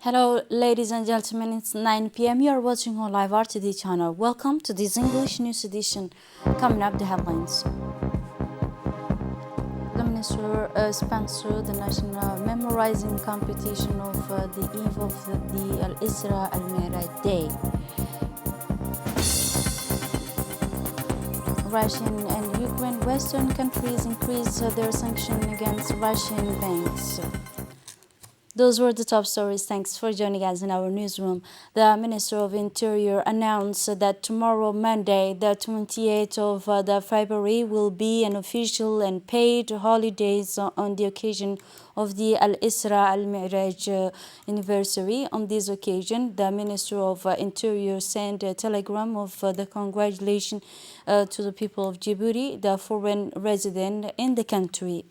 Hello, ladies and gentlemen. It's 9 p.m. You are watching our live RTD channel. Welcome to this English news edition. Coming up, the headlines. The minister sponsored the national memorizing competition of the eve of the Al Isra Al Mi'raj Day. Russian and Ukraine Western countries increase their sanction against Russian banks. Those were the top stories. Thanks for joining us in our newsroom. The Minister of Interior announced that tomorrow, Monday, the 28th of the February, will be an official and paid holidays on the occasion of the Al Isra Al Mi'raj anniversary. On this occasion, the Minister of Interior sent a telegram of the congratulations to the people of Djibouti, the foreign resident in the country.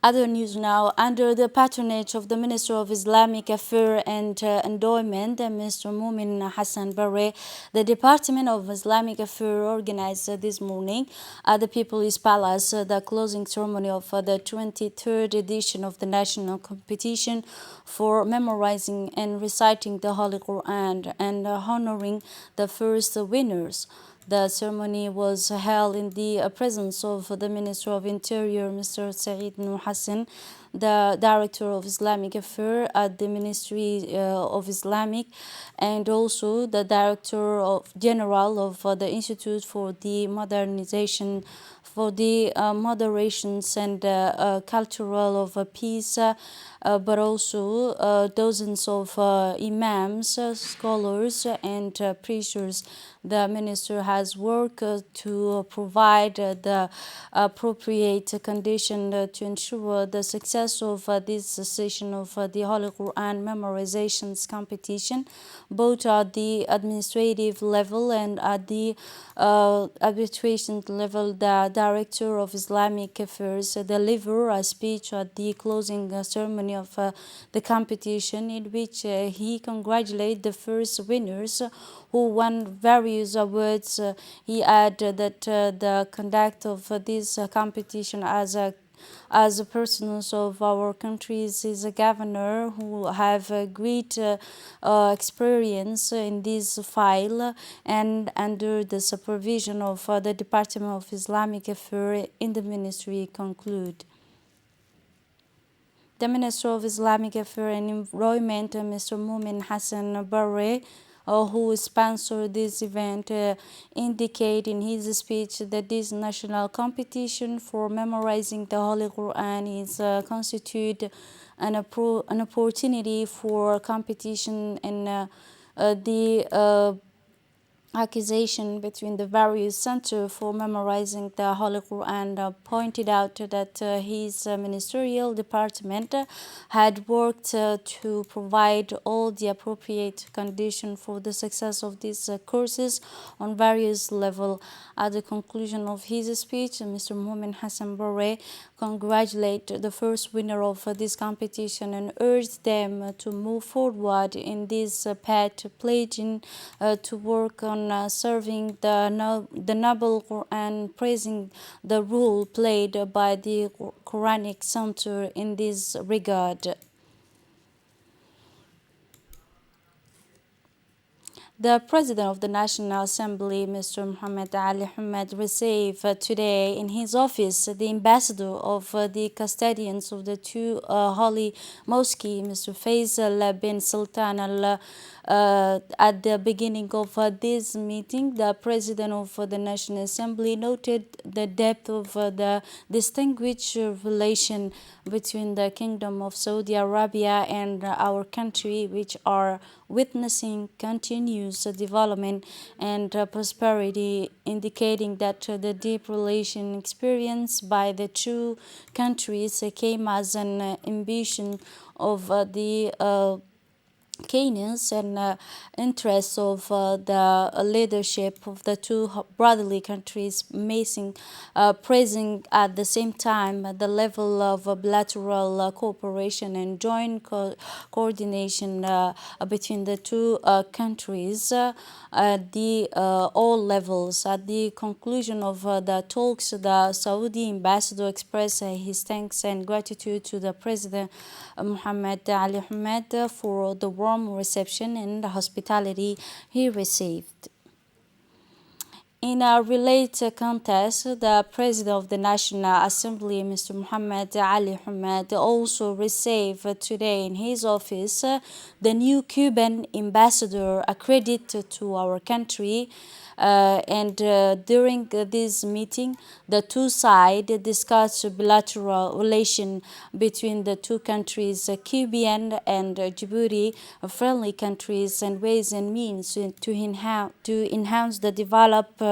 Other news now. Under the patronage of the Minister of Islamic Affairs and Endowment, Mr. Mumin Hassan Barre, the Department of Islamic Affairs organized this morning at the People's Palace the closing ceremony of the 23rd edition of the national competition for memorizing and reciting the Holy Quran and honoring the first winners. The ceremony was held in the presence of the Minister of Interior, Mr. Saeed Nur Hassan, the Director of Islamic Affairs at the Ministry of Islamic, and also the Director General of the Institute for the Modernization, for the Moderations and Cultural of Peace, but also dozens of imams, scholars, and preachers. The minister has worked to provide the appropriate condition to ensure the success of this session of the Holy Quran memorizations competition, both at the administrative level and at the arbitration level. The Director of Islamic Affairs delivered a speech at the closing ceremony of the competition, in which he congratulated the first winners who won various awards. He added that the conduct of this competition as a persons of our countries is a governor who have a great experience in this file, and under the supervision of the Department of Islamic Affairs in the ministry conclude. The Minister of Islamic Affairs and Environment, Mr. Mumin Hassan Barre, who sponsored this event, indicate in his speech that this national competition for memorizing the Holy Quran is constitute an opportunity for competition and the accusation between the various centers for memorizing the Holy Quran pointed out that his ministerial department had worked to provide all the appropriate conditions for the success of these courses on various levels. At the conclusion of his speech, Mr. Mumin Hassan Barre congratulated the first winner of this competition and urged them to move forward in this path, pledging to work on serving the noble Quran, praising the role played by the Quranic Center in this regard. The President of the National Assembly, Mr. Mohammed Ali Hamad, received today in his office the ambassador of the custodians of the two holy mosques, Mr. Faisal bin Sultan Al. At the beginning of this meeting, the President of the National Assembly noted the depth of the distinguished relation between the Kingdom of Saudi Arabia and our country, which are witnessing continuous development and prosperity, indicating that the deep relation experienced by the two countries came as an ambition of the Keynesians and interests of the leadership of the two brotherly countries, praising at the same time the level of bilateral cooperation and joint coordination between the two countries at the all levels. At the conclusion of the talks, the Saudi ambassador expressed his thanks and gratitude to the President Mohammed Ali Ahmed for the warm reception and hospitality he received. In a related context, the President of the National Assembly, Mr. Mohammed Ali Ahmed, also received today in his office the new Cuban ambassador accredited to our country. And during this meeting, the two sides discussed bilateral relation between the two countries, Cuban and Djibouti, friendly countries, and ways and means to enhance the develop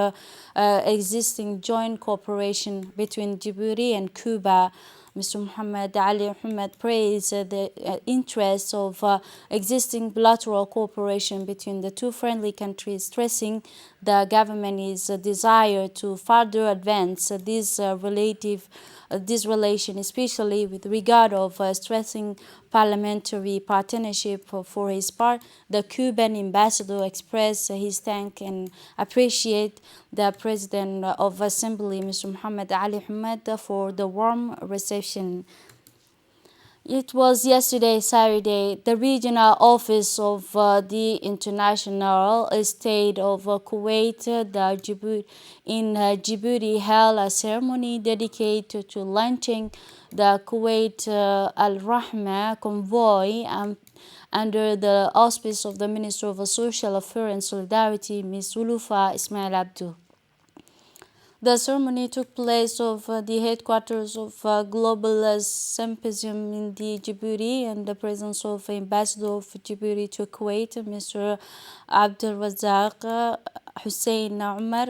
existing joint cooperation between Djibouti and Cuba. Mr. Mohammed Ali Ahmed praised the interests of existing bilateral cooperation between the two friendly countries, stressing the government's desire to further advance this relation, especially with regard of stressing parliamentary partnership. For his part, the Cuban ambassador expressed his thanks and appreciate the President of Assembly, Mr. Mohammed Ali Ahmed, for the warm reception. It was yesterday, Saturday, the regional office of the International State of Kuwait, Djibouti, held a ceremony dedicated to launching the Kuwait Al Rahma convoy under the auspice of the Minister of Social Affairs and Solidarity, Ms. Ulufa Ismail Abdu. The ceremony took place of the headquarters of Global Symposium in the Djibouti and the presence of Ambassador of Djibouti to Kuwait, Mr. Abdul Razak Hussein Umar,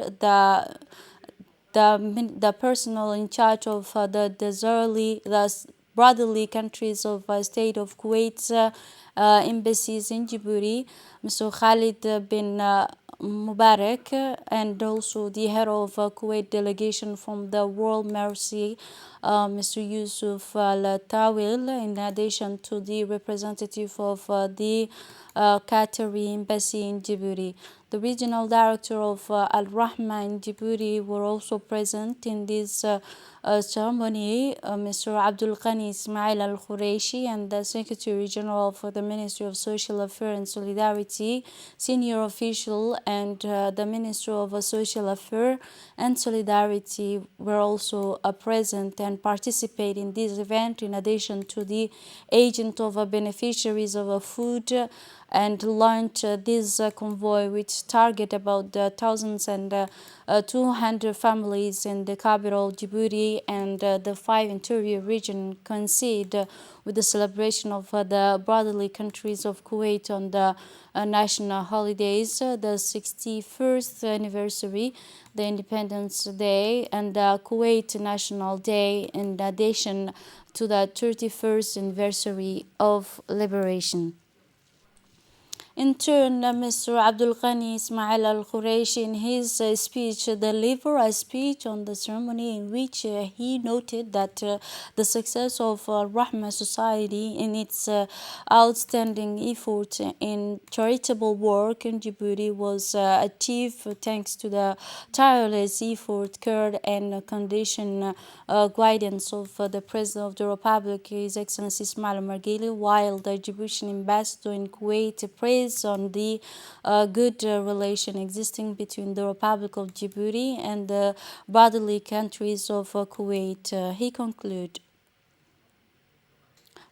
the personal in charge of the brotherly countries of state of Kuwait's embassies in Djibouti, Mr. Khalid bin Mubarak, and also the head of Kuwait delegation from the World Mercy, Mr. Yusuf Al-Tawil, in addition to the representative of the Qatari embassy in Djibouti. The regional director of Al Rahma in Djibouti were also present in this ceremony, Mr. Abdul Ghani Ismail Al Khuraishi, and the Secretary General of the Ministry of Social Affairs and Solidarity, senior official, and the Minister of Social Affairs and Solidarity were also present and participate in this event, in addition to the agent of beneficiaries of food, and launch this convoy, which target about thousands and 200 families in the capital Djibouti and the 5 interior region, coincide with the celebration of the brotherly countries of Kuwait on the national holidays, the 61st anniversary, the Independence Day, and the Kuwait National Day, in addition to the 31st anniversary of liberation. In turn, Mr. Abdul Ghani Ismail Al Khuraishi, in his speech, delivered a speech on the ceremony in which he noted that the success of Rahma Society in its outstanding effort in charitable work in Djibouti was achieved thanks to the tireless effort, care, and condition guidance of the President of the Republic, His Excellency Ismail Omar Guelleh, while the Djiboutian ambassador in Kuwait praised on the good relation existing between the Republic of Djibouti and the brotherly countries of Kuwait. He concluded.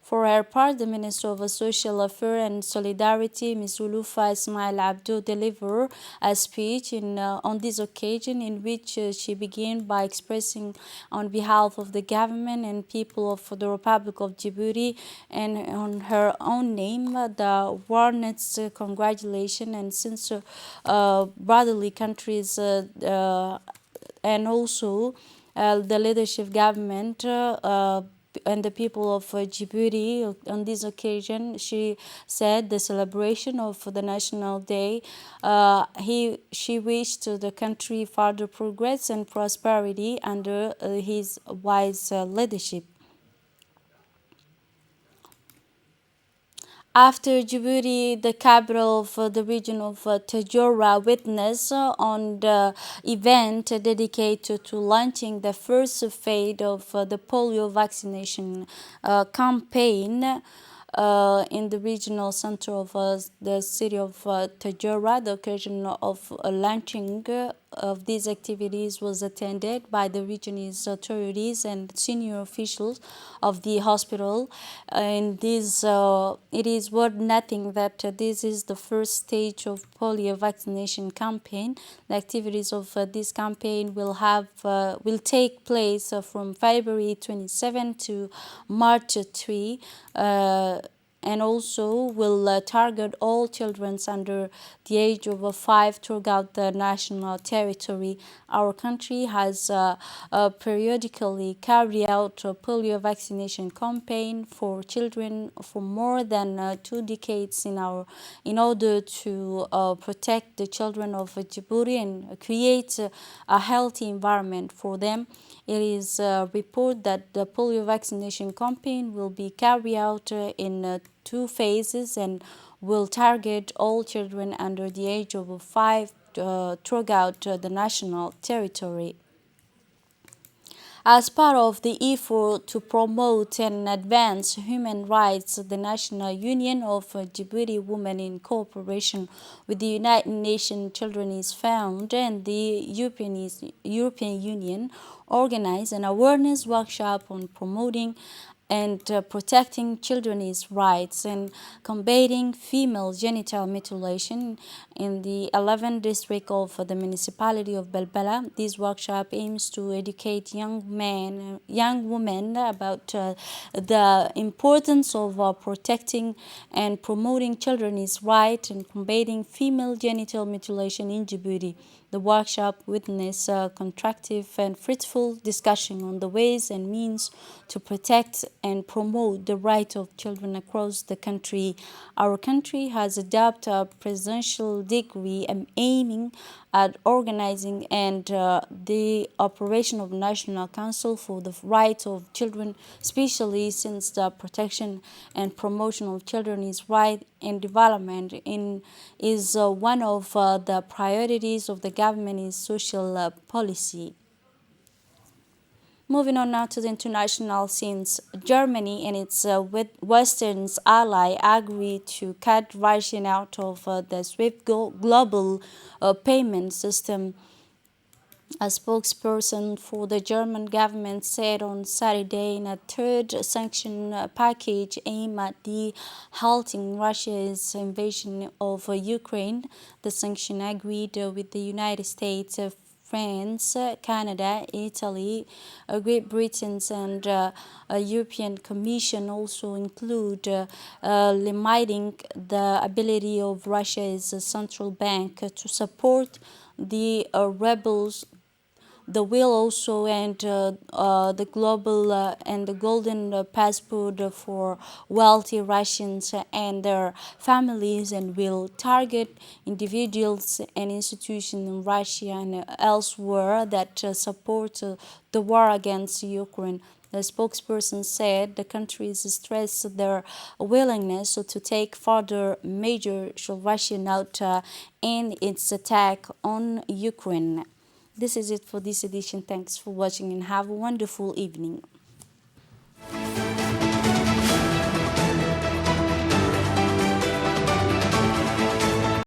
For her part, the Minister of Social Affairs and Solidarity, Ms. Ulufa Ismail Abdu, delivered a speech on this occasion in which she began by expressing on behalf of the government and people of the Republic of Djibouti and on her own name the warmest congratulations and sincere brotherly countries and also the leadership government and the people of Djibouti. On this occasion, she said the celebration of the National Day, she wished the country further progress and prosperity under his wise leadership. After Djibouti, the capital of the region of Tajora, witnessed on the event dedicated to launching the first phase of the polio vaccination campaign in the regional center of the city of Tajora. The occasion of launching of these activities was attended by the region's authorities and senior officials of the hospital. And it is worth noting that this is the first stage of polio vaccination campaign. The activities of this campaign will take place from February 27 to March 3. And also will target all children under the age of 5 throughout the national territory. Our country has periodically carried out a polio vaccination campaign for children for more than 2 decades in order to protect the children of Djibouti and create a healthy environment for them. It is reported that the polio vaccination campaign will be carried out in 2 phases and will target all children under the age of 5 throughout the national territory. As part of the effort to promote and advance human rights, the National Union of Djibouti Women, in cooperation with the United Nations Children's Fund and the European Union, organized an awareness workshop on promoting and protecting children's rights and combating female genital mutilation in the 11th district of the municipality of Belbela. This workshop aims to educate young women about the importance of protecting and promoting children's rights and combating female genital mutilation in Djibouti. The workshop witnessed a constructive and fruitful discussion on the ways and means to protect and promote the rights of children across the country. Our country has adopted a presidential decree aiming at organizing and the operation of National Council for the Rights of Children, especially since the protection and promotion of children's rights and development is one of the priorities of the government's social policy. Moving on now to the international scenes, Germany and its Western ally agreed to cut Russia out of the SWIFT global payment system. A spokesperson for the German government said on Saturday in a third sanction package aimed at halting Russia's invasion of Ukraine. The sanction agreed with the United States, France, Canada, Italy, Great Britain, and European Commission also include limiting the ability of Russia's central bank to support the rebels. The will also end the global and the golden passport for wealthy Russians and their families, and will target individuals and institutions in Russia and elsewhere that support the war against Ukraine. The spokesperson said the countries stressed their willingness to take further measures should Russia not end its attack on Ukraine. This is it for this edition. Thanks for watching and have a wonderful evening.